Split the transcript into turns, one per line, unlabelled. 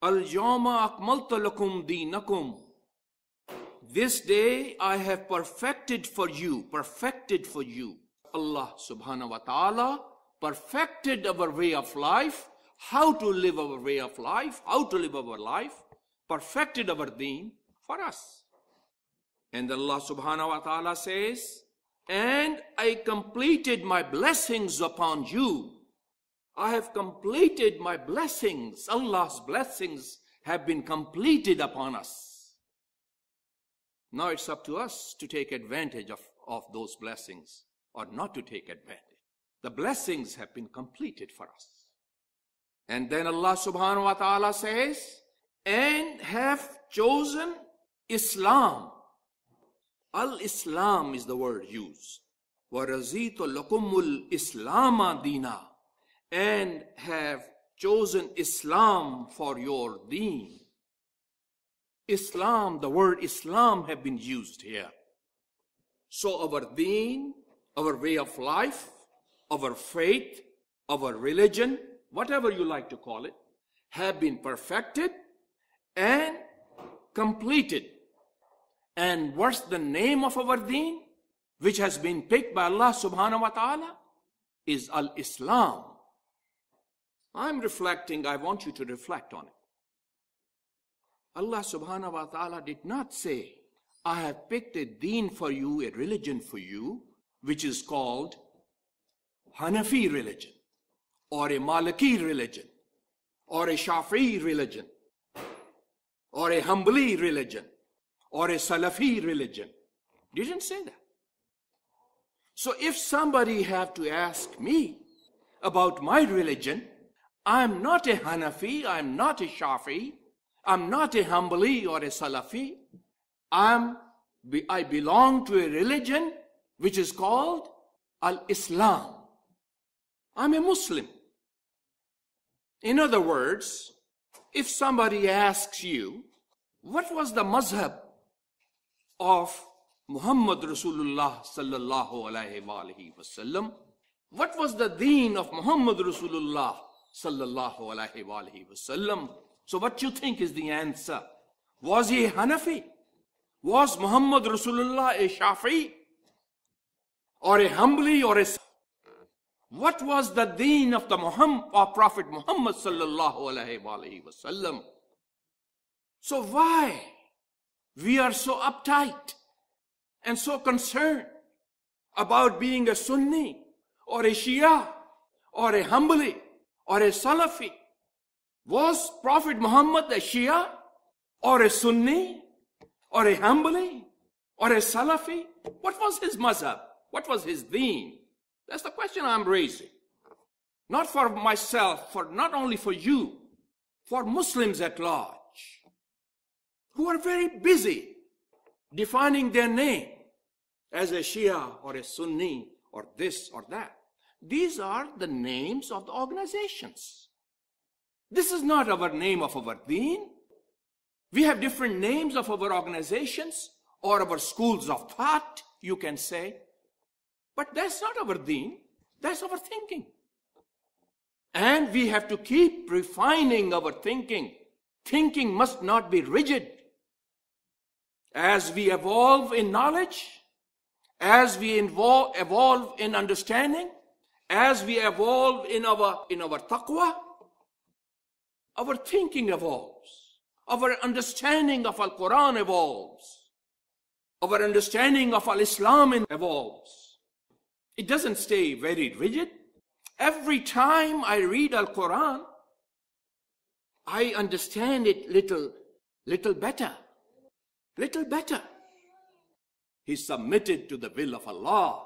Al-yawma akmaltu lakum deenakum. This day I have perfected for you. Allah subhanahu wa ta'ala perfected our way of life, how to live our way of life, perfected our deen for us. And Allah subhanahu wa ta'ala says, and I completed my blessings upon you. I have completed my blessings. Allah's blessings have been completed upon us. Now it's up to us to take advantage of those blessings or not to take advantage. The blessings have been completed for us. And then Allah subhanahu wa ta'ala says, and have chosen Islam. Al-Islam is the word used. وَرَزِيتُ لَكُمُ الْإِسْلَامَ دِينًا. And have chosen Islam for your deen. Islam, the word Islam have been used here. So our deen, our way of life, our faith, our religion, whatever you like to call it, have been perfected and completed. And what's the name of our deen, which has been picked by Allah subhanahu wa ta'ala, is Al-Islam. I'm reflecting, I want you to reflect on it. Allah subhanahu wa ta'ala did not say, I have picked a deen for you, a religion for you, which is called Hanafi religion, or a Maliki religion, or a Shafi'i religion, or a Hanbali religion, or a Salafi religion. Didn't say that. So if somebody have to ask me about my religion, I'm not a Hanafi, I'm not a Shafi'i, I'm not a Hanbali or a Salafi. I belong to a religion which is called Al-Islam. I'm a Muslim. In other words, if somebody asks you, what was the mazhab of Muhammad Rasulullah sallallahu alayhi wa sallam? What was the deen of Muhammad Rasulullah sallallahu alayhi wa sallam? So what you think is the answer? Was he a Hanafi? Was Muhammad Rasulullah a Shafi'i? Or a Hanbali or a... What was the deen of the Prophet Muhammad sallallahu alayhi wa sallam? So why we are so uptight and so concerned about being a Sunni or a Shia or a Hanbali or a Salafi? Was Prophet Muhammad a Shia or a Sunni or a Hanbali or a Salafi? What was his mazhab? What was his deen? That's the question I'm raising. Not for myself, not only for you, for Muslims at large, who are very busy defining their name as a Shia or a Sunni or this or that. These are the names of the organizations. This is not our name of our deen. We have different names of our organizations or our schools of thought, you can say. But that's not our deen. That's our thinking. And we have to keep refining our thinking. Thinking must not be rigid. As we evolve in knowledge, as we evolve in understanding, as we evolve in our taqwa, our thinking evolves. Our understanding of Al-Quran evolves. Our understanding of Al-Islam evolves. It doesn't stay very rigid. Every time I read Al-Quran, I understand it little better. Little better. He submitted to the will of Allah.